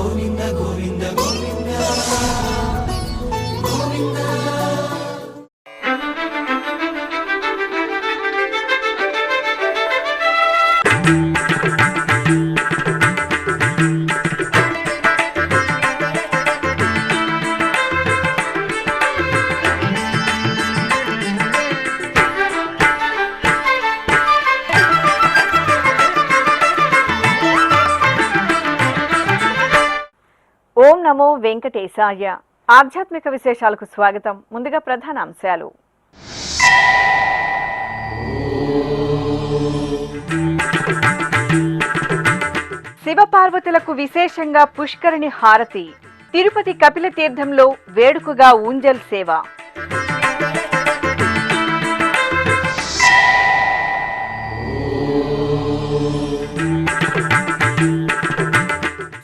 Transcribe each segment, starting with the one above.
గోవింద గోవింద గోవింద గోవింద. ఓం నమో వెంకటేశాయ. ఆధ్యాత్మిక విశేషాలకు స్వాగతం. ముందుగా ప్రధాన అంశాలు. శివపార్వతులకు విశేషంగా పుష్కరిణి హారతి. తిరుపతి కపిల తీర్థంలో వేడుకగా ఊంజల్ సేవ.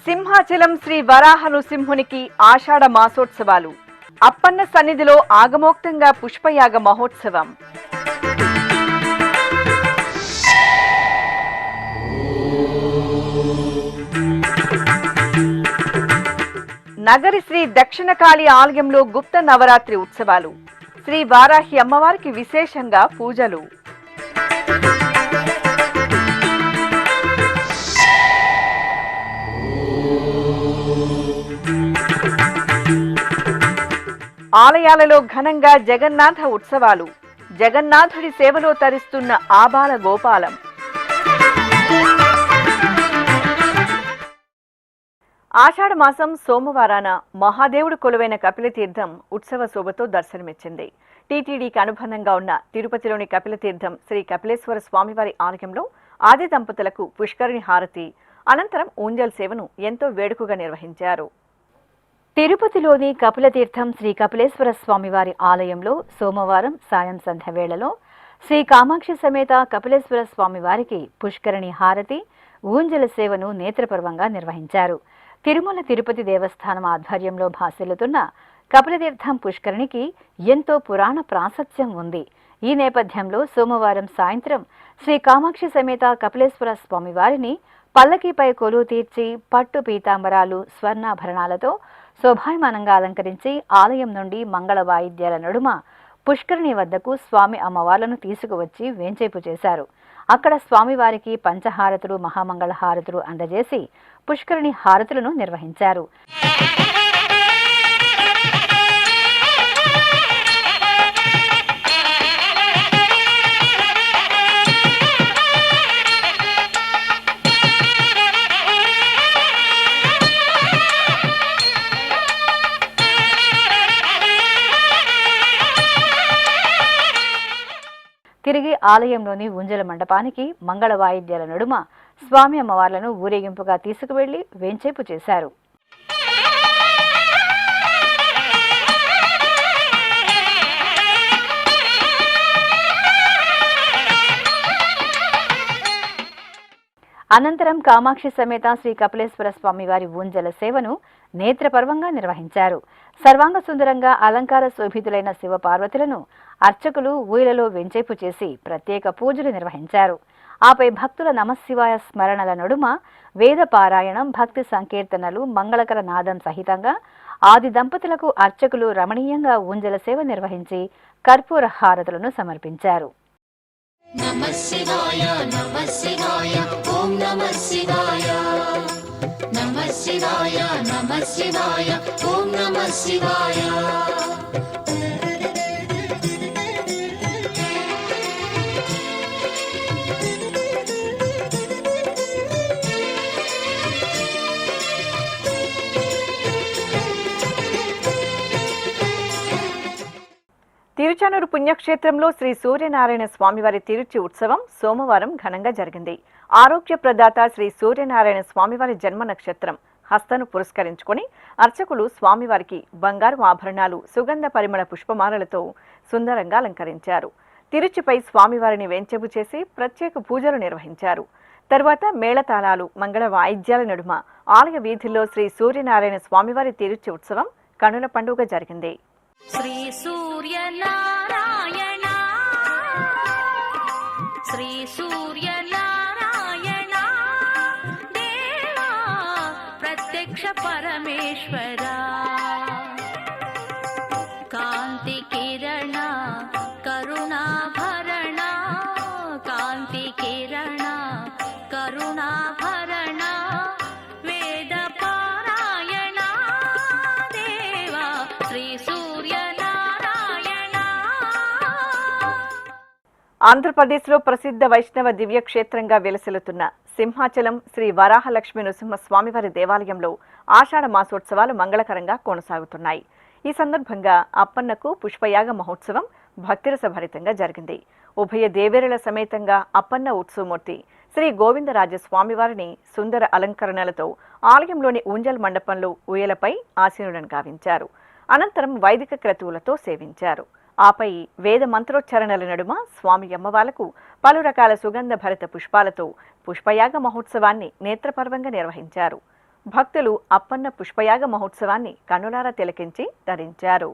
సింహాచలం శ్రీ వరాహ నృసింహునికి ఆషాఢ మాసోత్సవాలు. అప్పన్న సన్నిధిలో ఆగమోక్తంగా పుష్పయాగ మహోత్సవం. నగరి శ్రీ దక్షిణకాళి ఆలయంలో గుప్త నవరాత్రి ఉత్సవాలు. శ్రీ వారాహి అమ్మవారికి విశేషంగా పూజలు. ఆలయాలలో ఘనంగా జగన్నాథ ఉత్సవాలు. జగన్నాథుడి సేవలో తరిస్తున్న ఆబాల గోపాలం. ఆషాఢ మాసం సోమవారాన మహాదేవుడు కొలువైన కపిలతీర్థం ఉత్సవ శోభతో దర్శనమిచ్చింది. టీటీడీకి అనుబంధంగా ఉన్న తిరుపతిలోని కపిలతీర్థం శ్రీ కపిలేశ్వర స్వామివారి ఆలయంలో ఆది దంపతులకు పుష్కరిణి హారతి అనంతరం ఊంజల్ సేవను ఎంతో వేడుకగా నిర్వహించారు. తిరుపతిలోని కపిలతీర్థం శ్రీ కపిలేశ్వర స్వామివారి ఆలయంలో సోమవారం సాయం సంధ్య వేళలో శ్రీ కామాక్షి సమేత కపిలేశ్వర స్వామివారికి పుష్కరిణి హారతి ఊంజల సేవను నేత్రపర్వంగా నిర్వహించారు. తిరుమల తిరుపతి దేవస్థానం ఆధ్వర్యంలో భాసిల్లుతున్న కపిలతీర్థం పుష్కరిణికి ఎంతో పురాణ ప్రాశస్త్యం ఉంది. ఈ నేపథ్యంలో సోమవారం సాయంత్రం శ్రీ కామాక్షి సమేత కపిలేశ్వర స్వామివారిని పల్లకీపై కొలువు తీర్చి పట్టు పీతాంబరాలు స్వర్ణాభరణాలతో శోభాయమానంగా అలంకరించి ఆలయం నుండి మంగళ వాయిద్యాల నడుమ పుష్కరిణి వద్దకు స్వామి అమ్మవార్లను తీసుకువచ్చి వేంచేపు చేశారు. అక్కడ స్వామివారికి పంచహారతులు మహామంగళ హారతులు అందజేసి పుష్కరిణి హారతులను నిర్వహించారు. తిరిగి ఆలయంలోని ఊంజల మండపానికి మంగళ వాయిద్యాల నడుమ స్వామి అమ్మవార్లను ఊరేగింపుగా తీసుకువెళ్లి వేంచేపు చేశారు. అనంతరం కామాక్షి సమేత శ్రీ కపిలేశ్వర స్వామివారి ఊంజల సేవను నేత్రపర్వంగా నిర్వహించారు. సర్వాంగ సుందరంగా అలంకార శోభితులైన శివపార్వతులను అర్చకులు ఊయలలో వెంచేపు చేసి ప్రత్యేక పూజలు నిర్వహించారు. ఆపై భక్తుల నమశివాయ స్మరణల నడుమ వేద పారాయణం, భక్తి సంకీర్తనలు, మంగళకర నాదం సహితంగా ఆది దంపతులకు అర్చకులు రమణీయంగా ఊంజల సేవ నిర్వహించి కర్పూర హారతులను సమర్పించారు. నమః శివాయ నమః శివాయ ఓం నమః శివాయ నమః శివాయ నమః శివాయ ఓం నమః శివాయ. తిరుచానూరు పుణ్యక్షేత్రంలో శ్రీ సూర్యనారాయణ స్వామివారి తిరుచి ఉత్సవం సోమవారం ఘనంగా జరిగింది. ఆరోగ్య ప్రదాత శ్రీ సూర్యనారాయణ స్వామివారి జన్మ నక్షత్రం హస్తను పురస్కరించుకుని అర్చకులు స్వామివారికి బంగారు ఆభరణాలు, సుగంధ పరిమళ పుష్పమాలలతో సుందరంగా అలంకరించారు. తిరుచిపై స్వామివారిని వేంచేపు చేసి ప్రత్యేక పూజలు నిర్వహించారు. తరువాత మేళతాళాలు, మంగళ వాయిద్యాల నడుమ ఆలయ వీధుల్లో శ్రీ సూర్యనారాయణ స్వామివారి తిరుచి ఉత్సవం కనుల పండుగ జరిగింది. శ్రీ సూర్యనారాయణ శ్రీ సూర్యనారాయణ దేవా ప్రత్యక్ష परमेश्वरा कांति किरण करुणा भरणा कांति किरण करुणा भरणा वेद पारायणा देवा श्री सूर्य नारायण ఆంధ్రప్రదేశ్లో ప్రసిద్ధ వైష్ణవ దివ్య క్షేత్రంగా వెలసిల్లుతున్న సింహాచలం శ్రీ వరాహలక్ష్మి నృసింహ స్వామివారి దేవాలయంలో ఆషాఢ మాసోత్సవాలు మంగళకరంగా కొనసాగుతున్నాయి. ఈ సందర్భంగా అప్పన్నకు పుష్పయాగ మహోత్సవం భక్తిరస భరితంగా జరిగింది. ఉభయ దేవేరుల సమేతంగా అప్పన్న ఉత్సవమూర్తి శ్రీ గోవిందరాజ స్వామివారిని సుందర అలంకరణలతో ఆలయంలోని ఊంజల్ మండపంలో ఊయలపై ఆసీనులను గావించారు. అనంతరం వైదిక క్రతువులతో సేవించారు. ఆపై వేద మంత్రోచ్చారణల నడుమ స్వామి అమ్మవార్లకు పలు రకాల సుగంధ భరిత పుష్పాలతో పుష్పయాగ మహోత్సవాన్ని నేత్రపర్వంగా నిర్వహించారు. భక్తులు అప్పన్న పుష్పయాగ మహోత్సవాన్ని కన్నులారా తిలకించి ధరించారు.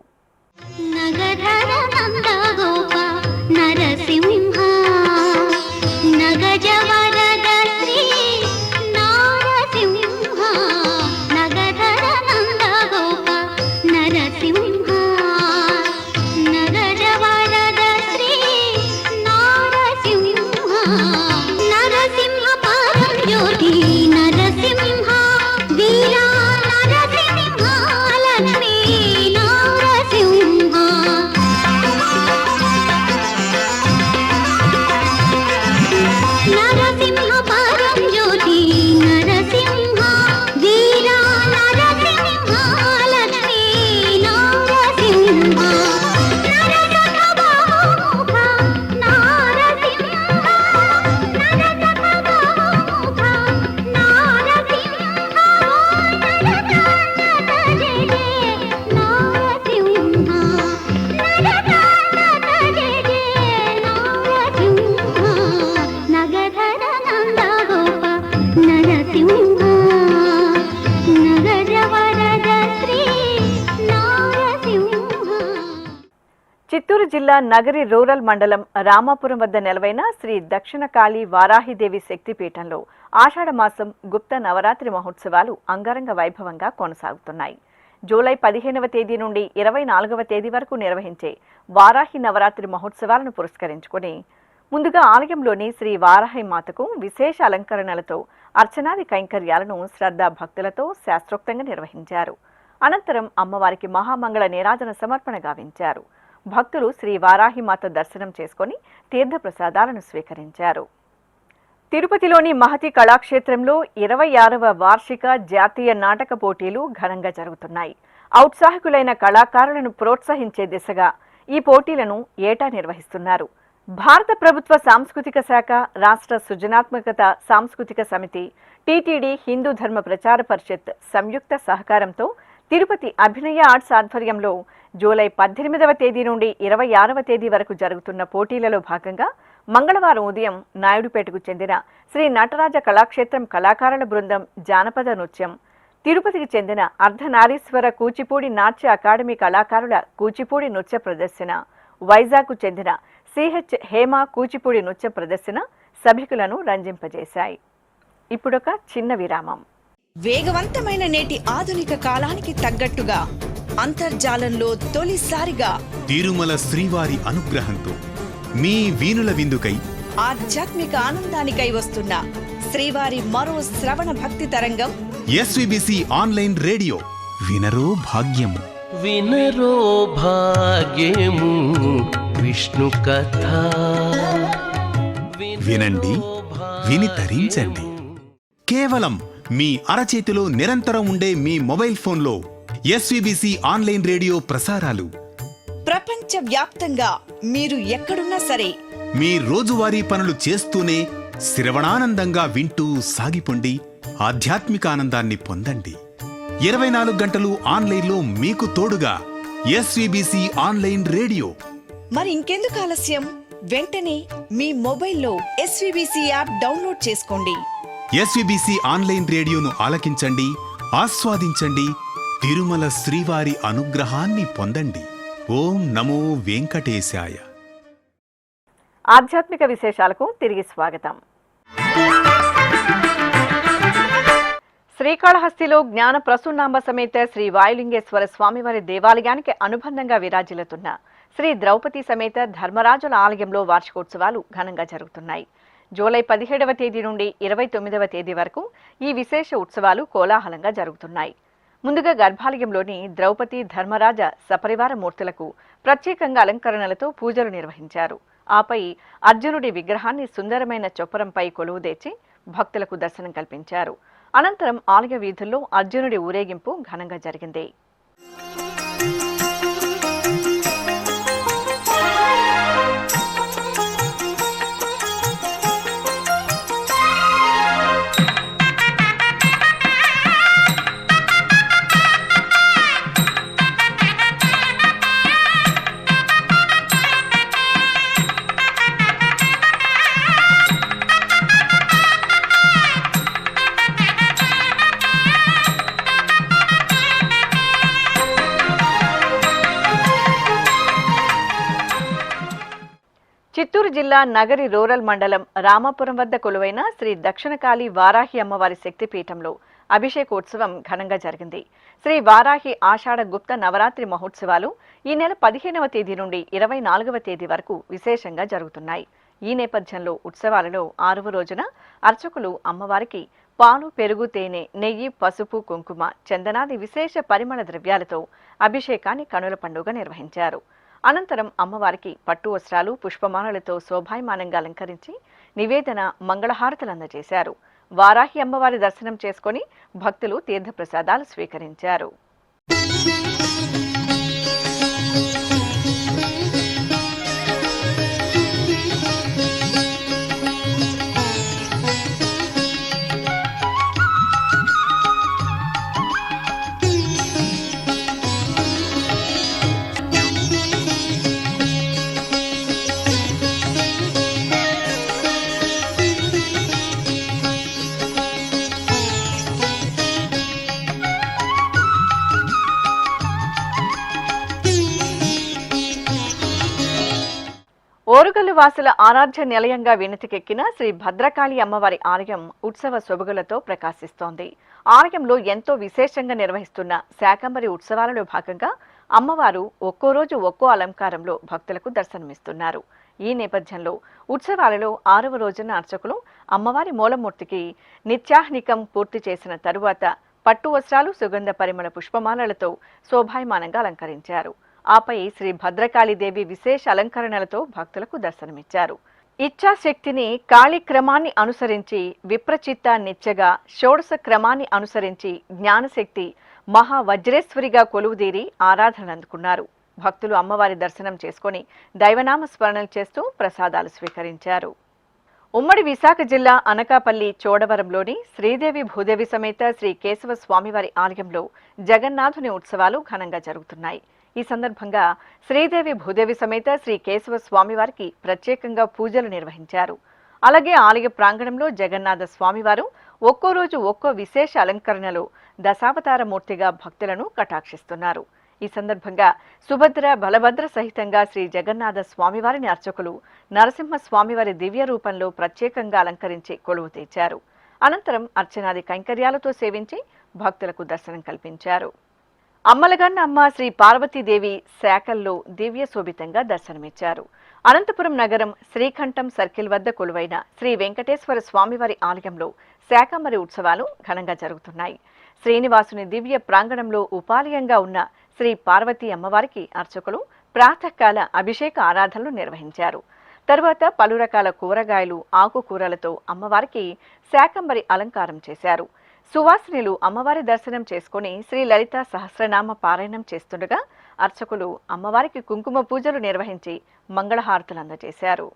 చిత్తూరు జిల్లా నగరి రూరల్ మండలం రామాపురం వద్ద నెలవైన శ్రీ దక్షిణ కాళీ వారాహిదేవి శక్తిపీఠంలో ఆషాఢ మాసం గుప్త నవరాత్రి మహోత్సవాలు అంగరంగ వైభవంగా కొనసాగుతున్నాయి. జూలై 15వ తేదీ నుండి 24వ తేదీ వరకు నిర్వహించే వారాహి నవరాత్రి మహోత్సవాలను పురస్కరించుకుని ముందుగా ఆలయంలోని శ్రీ వారాహి మాతకు విశేష అలంకరణలతో అర్చనాది కైంకర్యాలను శ్రద్ధా భక్తులతో శాస్త్రోక్తంగా నిర్వహించారు. అనంతరం అమ్మవారికి మహామంగళ నీరాజన సమర్పణ గావించారు. భక్తులు శ్రీ వారాహిమాత దర్శనం చేసుకుని తీర్థప్రసాదాలను స్వీకరించారు. తిరుపతిలోని మహతి కళాక్షేత్రంలో 26వ వార్షిక జాతీయ నాటక పోటీలు ఘనంగా జరుగుతున్నాయి. ఔత్సాహికులైన కళాకారులను ప్రోత్సహించే దిశగా ఈ పోటీలను ఏటా నిర్వహిస్తున్నారు. భారత ప్రభుత్వ సాంస్కృతిక శాఖ, రాష్ట్ర సృజనాత్మకత సాంస్కృతిక సమితి, టీటీడీ హిందూ ధర్మ ప్రచార పరిషత్ సంయుక్త సహకారంతో తిరుపతి అభినయ ఆర్ట్స్ ఆధ్వర్యంలో జూలై 18వ తేదీ నుండి 26వ తేదీ వరకు జరుగుతున్న పోటీలలో భాగంగా మంగళవారం ఉదయం నాయుడుపేటకు చెందిన శ్రీ నటరాజ కళాక్షేత్రం కళాకారుల బృందం జానపద నృత్యం, తిరుపతికి చెందిన అర్ధనారీశ్వర కూచిపూడి నాట్య అకాడమీ కళాకారుల కూచిపూడి నృత్య ప్రదర్శన, వైజాగ్కు చెందిన సిహెచ్ హేమ కూచిపూడి నృత్య ప్రదర్శన సభికులను రంజింపజేశాయి. ఇప్పుడొక చిన్న విరామం. వేగవంతమైన నేటి ఆధునిక కాలానికి తగ్గట్టుగా అంతర్జాలంలో తొలిసారిగా తిరుమల శ్రీవారి అనుగ్రహంతో మీ వీణుల విందుకై ఆధ్యాత్మిక ఆనందానికై వస్తున్న శ్రీవారి మరో శ్రవణ భక్తి తరంగం ఎస్విబిసి ఆన్లైన్ రేడియో. వినరో భాగ్యము, వినరో భాగ్యము విష్ణు కథ. వినండి, విని తరించండి. కేవలం మీ అరచేతిలో నిరంతరం ఉండే మీ మొబైల్ ఫోన్లో ఎస్విబిసి ఆన్లైన్ రేడియో ప్రసారాలు ప్రపంచ వ్యాప్తంగా మీరు ఎక్కడున్నా సరే మీ రోజువారీ పనులు చేస్తూనే శ్రవణానందంగా వింటూ సాగిపోండి. ఆధ్యాత్మిక ఆనందాన్ని పొందండి. 24 గంటలు ఆన్లైన్లో మీకు తోడుగా ఎస్విబిసి ఆన్లైన్ రేడియో. మరి ఇంకెందుకు ఆలస్యం? వెంటనే మీ మొబైల్లో ఎస్విబిసి యాప్ డౌన్లోడ్ చేసుకోండి. ఎస్విబిసి ఆన్లైన్ రేడియోను ఆలకించండి, ఆస్వాదించండి. తిరుమల శ్రీవారి అనుగ్రహాన్ని పొందండి. ఓం నమో వెంకటేశాయ. ఆధ్యాత్మిక విశేషాలకు తిరిగి స్వాగతం. శ్రీకాళహస్తిలో జ్ఞాన ప్రసూనాంబ సమేత శ్రీ వాయులింగేశ్వర స్వామివారి దేవాలయానికి అనుబంధంగా విరాజిల్లుతున్న శ్రీ ద్రౌపది సమేత ధర్మరాజుల ఆలయంలో వార్షికోత్సవాలు ఘనంగా జరుగుతున్నాయి. జూలై 17వ తేదీ నుండి 29వ తేదీ వరకు ఈ విశేష ఉత్సవాలు కోలాహలంగా జరుగుతున్నాయి. ముందుగా గర్భాలయంలోని ద్రౌపది ధర్మరాజ సపరివార మూర్తులకు ప్రత్యేకంగా అలంకరణలతో పూజలు నిర్వహించారు. ఆపై అర్జునుడి విగ్రహాన్ని సుందరమైన చొప్పరంపై కొలువుదీర్చి భక్తులకు దర్శనం కల్పించారు. అనంతరం ఆలయ వీధుల్లో అర్జునుడి ఊరేగింపు ఘనంగా జరిగింది. చిత్తూరు జిల్లా నగరి రూరల్ మండలం రామాపురం వద్ద కొలువైన శ్రీ దక్షిణకాళి వారాహి అమ్మవారి శక్తిపీఠంలో అభిషేకోత్సవం ఘనంగా జరిగింది. శ్రీ వారాహి ఆషాఢ గుప్త నవరాత్రి మహోత్సవాలు ఈ నెల 15వ తేదీ నుండి 24వ తేదీ వరకు విశేషంగా జరుగుతున్నాయి. ఈ నేపథ్యంలో ఉత్సవాలలో 6వ రోజున అర్చకులు అమ్మవారికి పాలు, పెరుగు, తేనె, నెయ్యి, పసుపు, కుంకుమ, చందనాది విశేష పరిమళ ద్రవ్యాలతో అభిషేకాన్ని కనుల పండుగ నిర్వహించారు. అనంతరం అమ్మవారికి పట్టు వస్త్రాలు, పుష్పమాలలతో శోభాయమానంగా అలంకరించి నివేదన, మంగళహారతులు అందజేశారు. వారాహి అమ్మవారి దర్శనం చేసుకుని భక్తులు తీర్థప్రసాదాలు స్వీకరించారు. ఓరుగల్లు వాసుల ఆరాధ్య నిలయంగా వినతికెక్కిన శ్రీ భద్రకాళి అమ్మవారి ఆలయం ఉత్సవ శోభగులతో ప్రకాశిస్తోంది. ఆలయంలో ఎంతో విశేషంగా నిర్వహిస్తున్న శాకంబరి ఉత్సవాలలో భాగంగా అమ్మవారు ఒక్కో రోజు ఒక్కో అలంకారంలో భక్తులకు దర్శనమిస్తున్నారు. ఈ నేపథ్యంలో ఉత్సవాలలో 6వ రోజున అర్చకులు అమ్మవారి మూలమూర్తికి నిత్యాహ్నికం పూర్తి చేసిన తరువాత పట్టు వస్త్రాలు, సుగంధ పరిమళ పుష్పమాలలతో శోభాయమానంగా అలంకరించారు. ఆపై శ్రీ భద్రకాళీదేవి విశేష అలంకరణలతో భక్తులకు దర్శనమిచ్చారు. ఇచ్ఛాశక్తిని కాళీ క్రమాన్ని అనుసరించి, విప్రచిత్త నిత్యగా షోడశ క్రమాన్ని అనుసరించి జ్ఞానశక్తి మహావజ్రేశ్వరిగా కొలువుదీరి ఆరాధన అందుకున్నారు. భక్తులు అమ్మవారి దర్శనం చేసుకుని దైవనామ స్మరణలు చేస్తూ ప్రసాదాలు స్వీకరించారు. ఉమ్మడి విశాఖ జిల్లా అనకాపల్లి చోడవరంలోని శ్రీదేవి భూదేవి సమేత శ్రీ కేశవ స్వామివారి ఆలయంలో జగన్నాథుని ఉత్సవాలు ఘనంగా జరుగుతున్నాయి. ఈ సందర్భంగా శ్రీదేవి భూదేవి సమేత శ్రీ కేశవ స్వామివారికి ప్రత్యేకంగా పూజలు నిర్వహించారు. అలాగే ఆలయ ప్రాంగణంలో జగన్నాథ స్వామివారు ఒక్కో రోజు ఒక్కో విశేష అలంకరణలో దశావతార మూర్తిగా భక్తులను కటాక్షిస్తున్నారు. ఈ సందర్భంగా సుభద్ర, బలభద్ర సహితంగా శ్రీ జగన్నాథ స్వామివారిని అర్చకులు నరసింహ స్వామివారి దివ్య రూపంలో ప్రత్యేకంగా అలంకరించి కొలువు తీర్చారు. అనంతరం అర్చనాది కైంకర్యాలతో సేవించి భక్తులకు దర్శనం కల్పించారు. అమ్మలగన్న అమ్మ శ్రీ పార్వతీదేవి శాఖల్లో దివ్య శోభితంగా దర్శనమిచ్చారు. అనంతపురం నగరం శ్రీకంఠం సర్కిల్ వద్ద కొలువైన శ్రీ వెంకటేశ్వర స్వామివారి ఆలయంలో శాకంబరి ఉత్సవాలు ఘనంగా జరుగుతున్నాయి. శ్రీనివాసుని దివ్య ప్రాంగణంలో ఉపాలయంగా ఉన్న శ్రీ పార్వతీ అమ్మవారికి అర్చకులు ప్రాతకాల అభిషేక ఆరాధనలు నిర్వహించారు. తరువాత పలు రకాల కూరగాయలు, ఆకుకూరలతో అమ్మవారికి శాకంబరి అలంకారం చేశారు. సువాసినులు అమ్మవారి దర్శనం చేసుకుని శ్రీ లలిత సహస్రనామ పారాయణం చేస్తుండగా అర్చకులు అమ్మవారికి కుంకుమ పూజలు నిర్వహించి మంగళహారతులు అందజేశారు.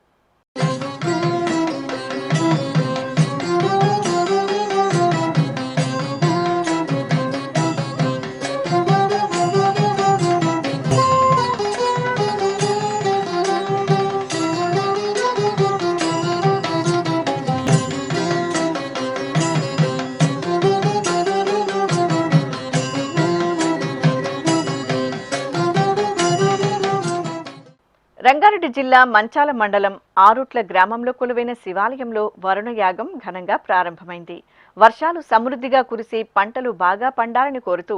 రంగారెడ్డి జిల్లా మంచాల మండలం ఆరుట్ల గ్రామంలో కొలువైన శివాలయంలో వరుణయాగం ఘనంగా ప్రారంభమైంది. వర్షాలు సమృద్ధిగా కురిసి పంటలు బాగా పండాలని కోరుతూ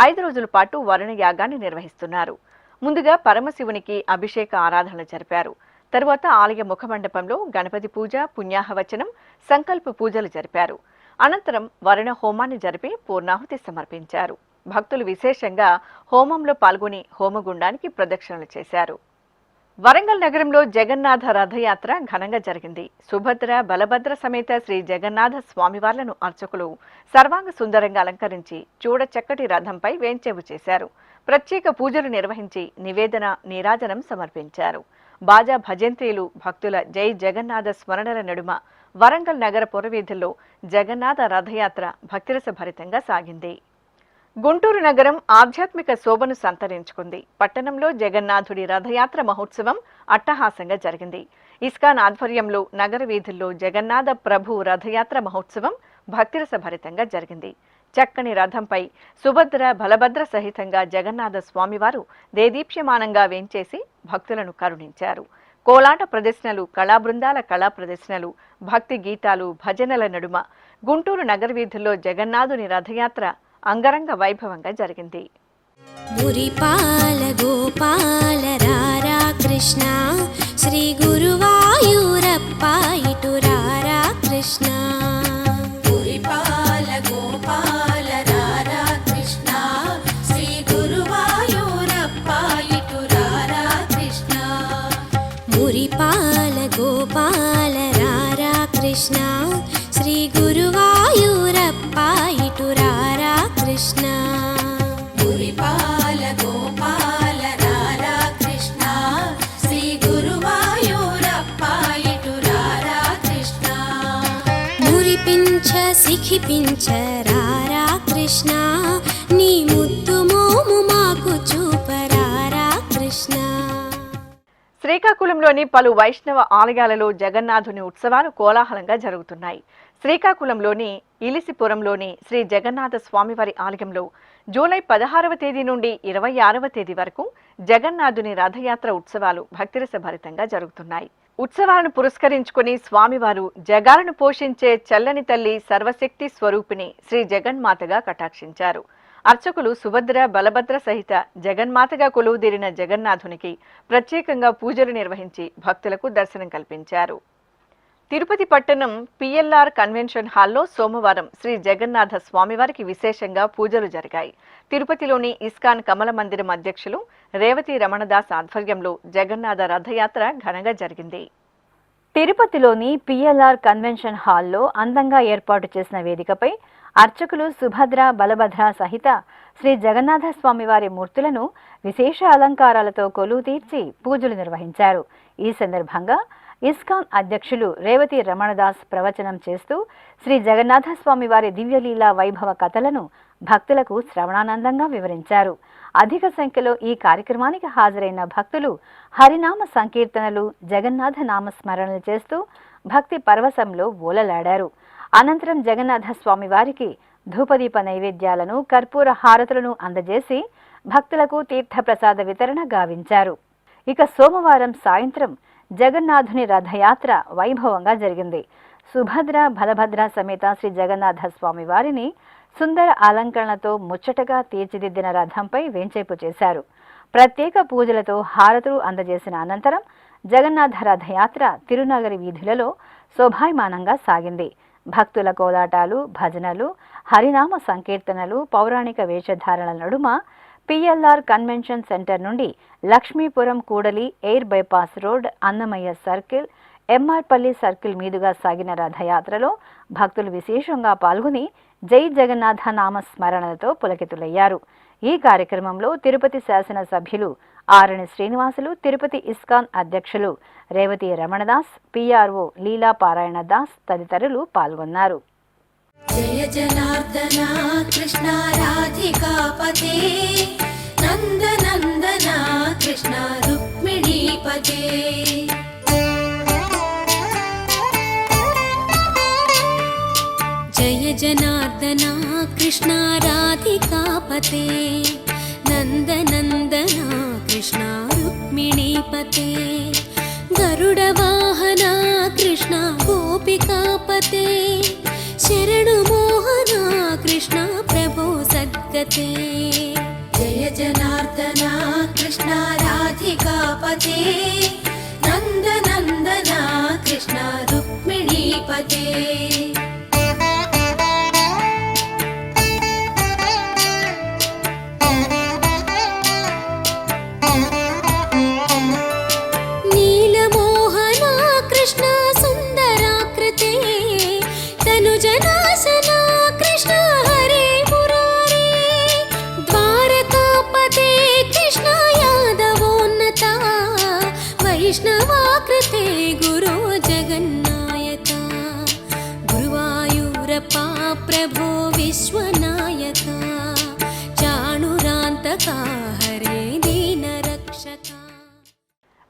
5 రోజుల పాటు వరుణయాగాన్ని నిర్వహిస్తున్నారు. ముందుగా పరమశివునికి అభిషేక ఆరాధనలు జరిపారు. తరువాత ఆలయ ముఖమండపంలో గణపతి పూజ, పుణ్యాహవచనం, సంకల్ప పూజలు జరిపారు. అనంతరం వరుణ హోమాన్ని జరిపి పూర్ణాహుతి సమర్పించారు. భక్తులు విశేషంగా హోమంలో పాల్గొని హోమగుండానికి ప్రదక్షిణలు చేశారు. వరంగల్ నగరంలో జగన్నాథ రథయాత్ర ఘనంగా జరిగింది. సుభద్ర, బలభద్ర సమేత శ్రీ జగన్నాథ స్వామివార్లను అర్చకులు సర్వాంగ సుందరంగా అలంకరించి చూడ చక్కటి రథంపై వేంచేపు చేశారు. ప్రత్యేక పూజలు నిర్వహించి నివేదన, నీరాజనం సమర్పించారు. బాజా భజంత్రీలు, భక్తుల జై జగన్నాథ స్మరణల నడుమ వరంగల్ నగర పురవీధుల్లో జగన్నాథ రథయాత్ర భక్తిరస భరితంగా సాగింది. గుంటూరు నగరం ఆధ్యాత్మిక శోభను సంతరించుకుంది. పట్టణంలో జగన్నాథుడి రథయాత్ర మహోత్సవం అట్టహాసంగా జరిగింది. ఇస్కాన్ ఆధ్వర్యంలో నగర వీధుల్లో జగన్నాథ ప్రభు రథయాత్ర మహోత్సవం భక్తిరస భరితంగా జరిగింది. చక్కని రథంపై సుభద్ర, బలభద్ర సహితంగా జగన్నాథ స్వామివారు దేదీప్యమానంగా వేంచేసి భక్తులను కరుణించారు. కోలాట ప్రదర్శనలు, కళా బృందాల కళా ప్రదర్శనలు, భక్తి గీతాలు, భజనల నడుమ గుంటూరు నగర వీధుల్లో జగన్నాథుని రథయాత్ర అంగరంగ వైభవంగా జరిగింది. మురిపాల గోపాల రారా కృష్ణ, శ్రీ గురువాయూరప్ప ఇటు రారా కృష్ణ. మురిపాల గోపాల రారా కృష్ణ, శ్రీ గురువాయూరప్ప ఇటు రారా కృష్ణ. మురిపాల గోపాల రారా కృష్ణ, శ్రీ గురువాయూరప్ప ఇటు రారా కృష్ణ. మురిపాల గోపాల రారా కృష్ణ, శ్రీ గురువాయూరప్ప ఇటు రారా కృష్ణ. మురిపించ సిఖిపించ రారా కృష్ణ, నీ ముద్దు మోము మాకు చూపరారా కృష్ణ. శ్రీకాకుళంలోని పలు వైష్ణవ ఆలయాలలో జగన్నాథుని ఉత్సవాలు కోలాహలంగా జరుగుతున్నాయి. శ్రీకాకుళంలోని ఇలిసిపురంలోని శ్రీ జగన్నాథ స్వామివారి ఆలయంలో జూలై 16వ తేదీ నుండి 26వ తేదీ వరకు జగన్నాథుని రథయాత్ర ఉత్సవాలు భక్తిరస భరితంగా జరుగుతున్నాయి. ఉత్సవాలను పురస్కరించుకుని స్వామివారు జగాలను పోషించే చల్లని తల్లి సర్వశక్తి స్వరూపిణి శ్రీ జగన్మాతగా కటాక్షించారు. అర్చకులు సుభద్ర, బలభద్ర సహిత జగన్మాతగా కొలువుదీరిన జగన్నాథునికి ప్రత్యేకంగా పూజలు నిర్వహించి భక్తులకు దర్శనం కల్పించారు. తిరుపతి పట్టణం పిఎల్ఆర్ కన్వెన్షన్ హాల్లో సోమవారం శ్రీ జగన్నాథ స్వామివారికి విశేషంగా పూజలు జరిగాయి. తిరుపతిలోని ఇస్కాన్ కమల మందిరం అధ్యక్షులు రేవతి రమణదాస్ ఆధ్వర్యంలో జగన్నాథ రథయాత్ర ఘనంగా జరిగింది. తిరుపతిలోని పిఎల్ఆర్ కన్వెన్షన్ హాల్లో అందంగా ఏర్పాటు చేసిన వేదికపై అర్చకులు సుభద్ర, బలభద్ర సహిత శ్రీ జగన్నాథ స్వామివారి మూర్తులను విశేష అలంకారాలతో కొలువు తీర్చి పూజలు నిర్వహించారు. ఈ సందర్భంగా ఇస్కాన్ అధ్యక్షులు రేవతి రమణదాస్ ప్రవచనం చేస్తూ శ్రీ జగన్నాథ స్వామివారి దివ్యలీలా వైభవ కథలను భక్తులకు శ్రవణానందంగా వివరించారు. అధిక సంఖ్యలో ఈ కార్యక్రమానికి హాజరైన భక్తులు హరినామ సంకీర్తనలు, జగన్నాథ నామస్మరణలు చేస్తూ భక్తి పరవశంలో ఓలలాడారు. అనంతరం జగన్నాథ స్వామివారికి ధూపదీప నైవేద్యాలను, కర్పూర హారతులను అందజేసి భక్తులకు తీర్థప్రసాద వితరణ గావించారు. ఇక సోమవారం సాయంత్రం జగన్నాథుని రథయాత్ర వైభవంగా జరిగింది. సుభద్ర, బలభద్ర సమేత శ్రీ జగన్నాథ స్వామి వారిని సుందర అలంకరణలతో ముచ్చటగా తీర్చిదిద్దిన రథంపై వేంచేపు చేశారు. ప్రత్యేక పూజలతో హారతులు అందజేసిన అనంతరం జగన్నాథ రథయాత్ర తిరునగరి వీధులలో శోభాయమానంగా సాగింది. భక్తుల కోలాటాలు, భజనలు, హరినామ సంకీర్తనలు, పౌరాణిక వేషధారణల నడుమ పిఎల్ఆర్ కన్వెన్షన్ సెంటర్ నుండి లక్ష్మీపురం కూడలి, air bypass road, Annamayya circle, MR Palli circle మీదుగా సాగిన రథయాత్రలో భక్తులు విశేషంగా పాల్గొని జై జగన్నాథ నామస్మరణలతో పులకితులయ్యారు. ఈ కార్యక్రమంలో తిరుపతి శాసనసభ్యులు ఆరణి శ్రీనివాసులు, తిరుపతి ఇస్కాన్ అధ్యక్షులు రేవతి రమణదాస్, పిఆర్ఓ లీలా పారాయణ దాస్ తదితరులు పాల్గొన్నారు. జయ జనార్దన కృష్ణ రాధికాపతే, నందనందన కృష్ణ రుక్మిణీపతే. జయ జనార్దన కృష్ణ రాధికాపతే, నందనందనా కృష్ణ రుక్మిణీపతే గరుడవాహనా కృష్ణ గోపికాపతే శరణు మోహనా కృష్ణ ప్రభో సద్గతే జయ జనార్దనా కృష్ణ రాధికాపతే నందనందనా కృష్ణ రుక్మిణీపతే నీలమోహనా కృష్ణ సుందరాకృతే తనుజనాశనా కృష్ణ హరే మురారే ద్వారకాపతే కృష్ణ యాదవోన్నతా వైష్ణవాకృతే గురో జగన్నాయక గురువాయూరప్పా ప్రభో విశ్వనాయక చాణురాంతక హరే దీనరక్షక.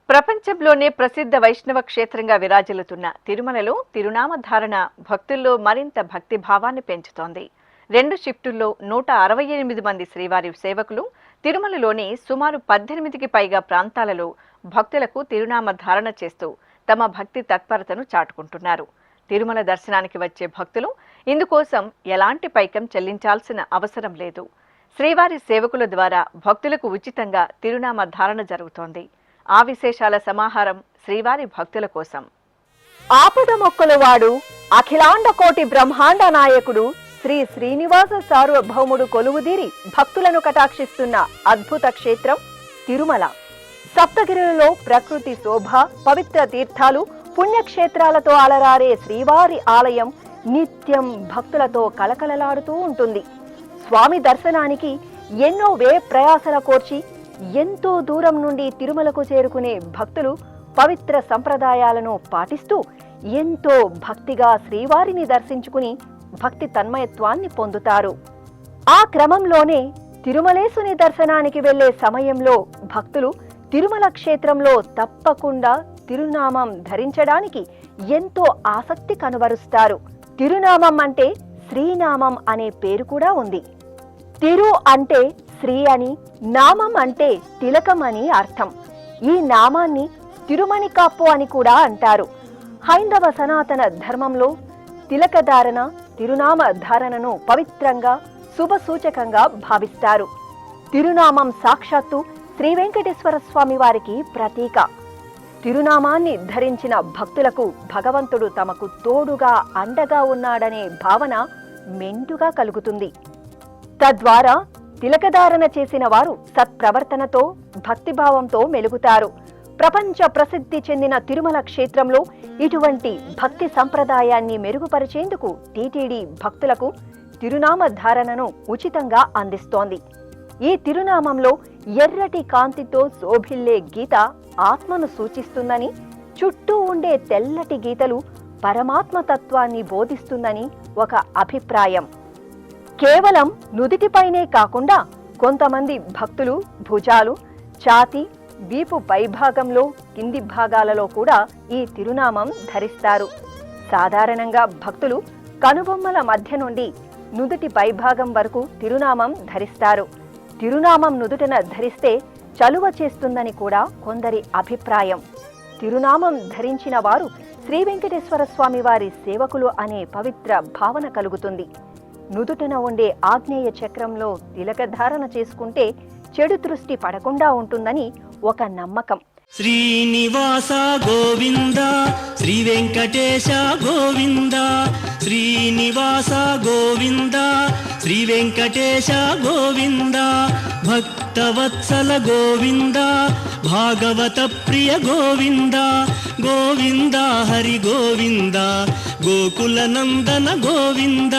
ప్రపంచంలోనే ప్రసిద్ధ వైష్ణవ క్షేత్రంగా విరాజిల్లుతున్న తిరుమలలో తిరునామధారణ భక్తుల్లో మరింత భక్తి భావాన్ని పెంచుతోంది. 2 షిఫ్టుల్లో 168 మంది శ్రీవారి సేవకులు తిరుమలలోని సుమారు 18కి పైగా ప్రాంతాలలో భక్తులకు తిరునామధారణ చేస్తూ తమ భక్తి తత్పరతను చాటుకుంటున్నారు. తిరుమల దర్శనానికి వచ్చే భక్తులు ఇందుకోసం ఎలాంటి పైకం చెల్లించాల్సిన అవసరం లేదు. శ్రీవారి సేవకుల ద్వారా భక్తులకు ఉచితంగా తిరునామధారణ జరుగుతోంది. ఆ విశేషాల సమాహారం శ్రీవారి భక్తుల కోసం. ఆపద మొక్కలవాడు అఖిలాండ కోటి బ్రహ్మాండ నాయకుడు శ్రీ శ్రీనివాస సార్వభౌముడు కొలువుదీరి భక్తులను కటాక్షిస్తున్న అద్భుత క్షేత్రం తిరుమల. సప్తగిరులలో ప్రకృతి శోభ, పవిత్ర తీర్థాలు, పుణ్యక్షేత్రాలతో అలరారే శ్రీవారి ఆలయం నిత్యం భక్తులతో కలకలలాడుతూ ఉంటుంది. స్వామి దర్శనానికి ఎన్నో ప్రయాసల కోర్చి ఎంతో దూరం నుండి తిరుమలకు చేరుకునే భక్తులు పవిత్ర సంప్రదాయాలను పాటిస్తూ ఎంతో భక్తిగా శ్రీవారిని దర్శించుకుని భక్తి తన్మయత్వాన్ని పొందుతారు. ఆ క్రమంలోనే తిరుమలేశుని దర్శనానికి వెళ్లే సమయంలో భక్తులు తిరుమల క్షేత్రంలో తప్పకుండా తిరునామం ధరించడానికి ఎంతో ఆసక్తి కనబరుస్తారు. తిరునామం అంటే శ్రీనామం అనే పేరు కూడా ఉంది. తిరు అంటే శ్రీ అని, నామం అంటే తిలకం అని అర్థం. ఈ నామాన్ని తిరుమణి కాప్పు అని కూడా అంటారు. హైందవ సనాతన ధర్మంలో తిలకధారణ, తిరునామ ధారణను పవిత్రంగా శుభసూచకంగా భావిస్తారు. తిరునామం సాక్షాత్తు శ్రీ వెంకటేశ్వర స్వామి వారికి ప్రతీక. తిరునామాన్ని ధరించిన భక్తులకు భగవంతుడు తమకు తోడుగా అండగా ఉన్నాడనే భావన మెండుగా కలుగుతుంది. తద్వారా తిలకధారణ చేసిన వారు సత్ప్రవర్తనతో భక్తిభావంతో మెలుగుతారు. ప్రపంచ ప్రసిద్ధి చెందిన తిరుమల క్షేత్రంలో ఇటువంటి భక్తి సంప్రదాయాన్ని మెరుగుపరిచేందుకు టీటీడీ భక్తులకు తిరునామ ధారణను ఉచితంగా అందిస్తోంది. ఈ తిరునామంలో ఎర్రటి కాంతితో శోభిల్లే గీత ఆత్మను సూచిస్తుందని, చుట్టూ ఉండే తెల్లటి గీతలు పరమాత్మ తత్వాన్ని బోధిస్తుందని ఒక అభిప్రాయం. కేవలం నుదిటిపైనే కాకుండా కొంతమంది భక్తులు భుజాలు, ఛాతీ, వీపు పైభాగంలో, కింది భాగాలలో కూడా ఈ తిరునామం ధరిస్తారు. సాధారణంగా భక్తులు కనుబొమ్మల మధ్య నుండి నుదుటి పైభాగం వరకు తిరునామం ధరిస్తారు. తిరునామం నుదుటన ధరిస్తే చలువ చేస్తుందని కూడా కొందరి అభిప్రాయం. తిరునామం ధరించిన వారు శ్రీ వెంకటేశ్వర స్వామి వారి సేవకులు అనే పవిత్ర భావన కలుగుతుంది. నుదుటన ఉండే ఆగ్నేయ చక్రంలో తిలకధారణ చేసుకుంటే చెడు దృష్టి పడకుండా ఉంటుందని ఒక నమ్మకం. శ్రీనివాస గోవింద, శ్రీ వెంకటేశ గోవింద, శ్రీనివాస గోవింద, శ్రీ వెంకటేశ గోవింద, భక్తవత్సల గోవింద, భాగవత ప్రియ గోవింద, గోవింద హరి గోవింద, గోకుల నందన గోవింద.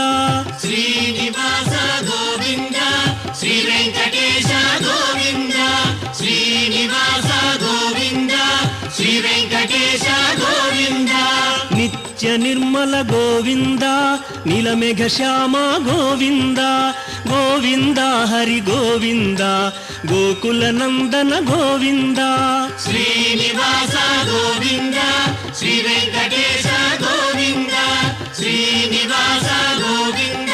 శ్రీనివాస గోవింద, శ్రీ వెంకటేశ గోవింద, శ్రీనివాస గోవింద, శ్రీ వెంకటేశ గోవింద. నిత్య నిర్మల గోవింద, నీలమేఘ శ్యామ గోవింద, గోవింద హరి గోవింద, గోకుల నందన గోవింద. శ్రీనివాస గోవింద, శ్రీ వెంకటేశ గోవింద, శ్రీనివాస గోవింద,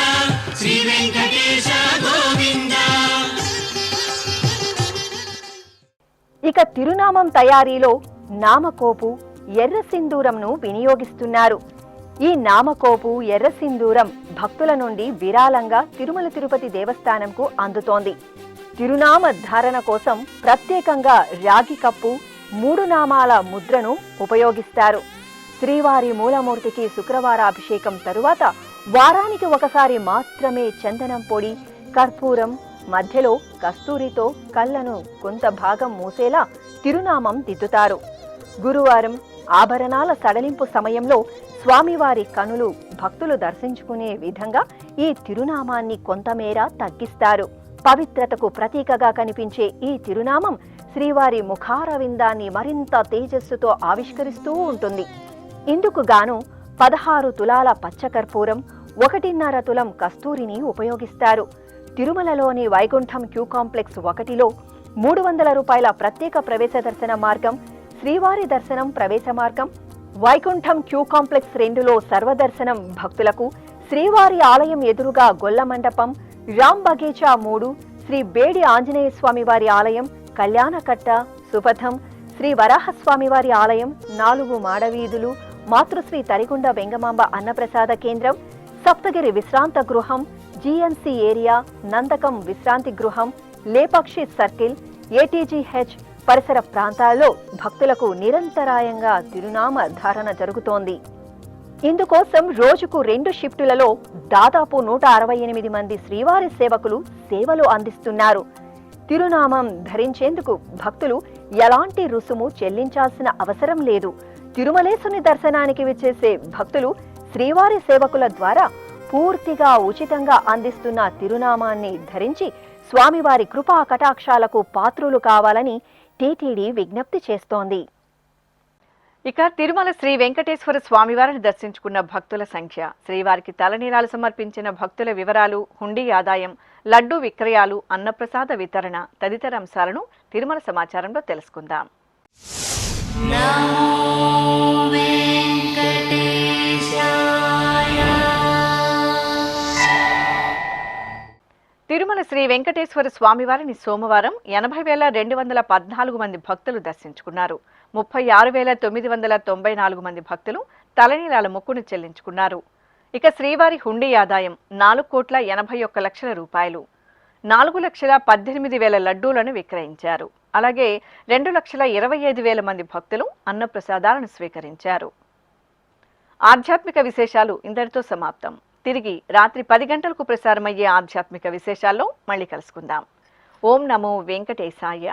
శ్రీ వెంకటేశ గోవింద. ఇక తిరునామం తయారీలో నామకోపు, ఎర్ర సింధూరంను వినియోగిస్తున్నారు. ఈ నామకోపు, ఎర్ర సింధూరం భక్తుల నుండి విరాళంగా తిరుమల తిరుపతి దేవస్థానంకు అందుతోంది. తిరునామ ధారణ కోసం ప్రత్యేకంగా రాగి కప్పు, 3 నామాల ముద్రను ఉపయోగిస్తారు. శ్రీవారి మూలమూర్తికి శుక్రవారాభిషేకం తరువాత వారానికి ఒకసారి మాత్రమే చందనం పొడి, కర్పూరం, మధ్యలో కస్తూరితో కళ్ళను కొంత భాగం మూసేలా తిరునామం దిద్దుతారు. గురువారం ఆభరణాల సడలింపు సమయంలో స్వామివారి కనులు భక్తులు దర్శించుకునే విధంగా ఈ తిరునామాన్ని కొంతమేర తగ్గిస్తారు. పవిత్రతకు ప్రతీకగా కనిపించే ఈ తిరునామం శ్రీవారి ముఖారవిందాన్ని మరింత తేజస్సుతో ఆవిష్కరిస్తూ ఉంటుంది. ఇందుకు గాను 16 తులాల పచ్చకర్పూరం, 1.5 తులం కస్తూరిని ఉపయోగిస్తారు. తిరుమలలోని వైకుంఠం క్యూ కాంప్లెక్స్ 1లో 300 రూపాయల ప్రత్యేక ప్రవేశ దర్శన మార్గం, శ్రీవారి దర్శనం ప్రవేశ మార్గం, వైకుంఠం క్యూ కాంప్లెక్స్ 2లో సర్వదర్శనం భక్తులకు, శ్రీవారి ఆలయం ఎదురుగా గొల్ల మండపం, రామ్ బగీచా 3, శ్రీ బేడి ఆంజనేయ స్వామివారి ఆలయం, కళ్యాణకట్ట, సుపథం, శ్రీ వరాహస్వామివారి ఆలయం, 4 మాడవీధులు, మాతృశ్రీ తరికొండ వెంగమాంబ అన్నప్రసాద కేంద్రం, సప్తగిరి విశ్రాంత గృహం, జీఎన్సీ ఏరియా, నందకం విశ్రాంతి గృహం, లేపాక్షి సర్కిల్, ఏటీజీహెచ్ పరిసర ప్రాంతాల్లో భక్తులకు నిరంతరాయంగా తిరునామ ధారణ జరుగుతోంది. ఇందుకోసం రోజుకు 2 షిఫ్టులలో దాదాపు 168 మంది శ్రీవారి సేవకులు సేవలు అందిస్తున్నారు. తిరునామం ధరించేందుకు భక్తులు ఎలాంటి రుసుము చెల్లించాల్సిన అవసరం లేదు. తిరుమలేశుని దర్శనానికి విచ్చేసే భక్తులు శ్రీవారి సేవకుల ద్వారా పూర్తిగా ఉచితంగా అందిస్తున్న తిరునామాన్ని ధరించి స్వామివారి కృపా కటాక్షాలకు పాత్రులు కావాలని టీటీడీ విజ్ఞప్తి చేస్తోంది. ఇక తిరుమల శ్రీ వెంకటేశ్వర స్వామివారిని దర్శించుకున్న భక్తుల సంఖ్య, శ్రీవారికి తలనీలాలు సమర్పించిన భక్తుల వివరాలు, హుండీ ఆదాయం, లడ్డూ విక్రయాలు, అన్నప్రసాద వితరణ తదితర అంశాలను తిరుమల సమాచారంలో తెలుసుకుందాం. తిరుమల శ్రీ వెంకటేశ్వర స్వామివారిని సోమవారం 80,214 మంది భక్తులు దర్శించుకున్నారు. 36,994 మంది భక్తులు తలనీలాల మొక్కును చెల్లించుకున్నారు. ఇక శ్రీవారి హుండీ ఆదాయం 4,81,00,000 రూపాయలు. 4,18,000 లడ్డూలను విక్రయించారు. అలాగే 2,25,000 మంది భక్తులు అన్నప్రసాదాలను స్వీకరించారు. ఆధ్యాత్మిక విశేషాలు ఇంతటితో సమాప్తం. తిరిగి రాత్రి 10 గంటలకు ప్రసారమయ్యే ఆధ్యాత్మిక విశేషాల్లో మళ్ళీ కలుసుకుందాం. ఓం నమో వెంకటేశాయ.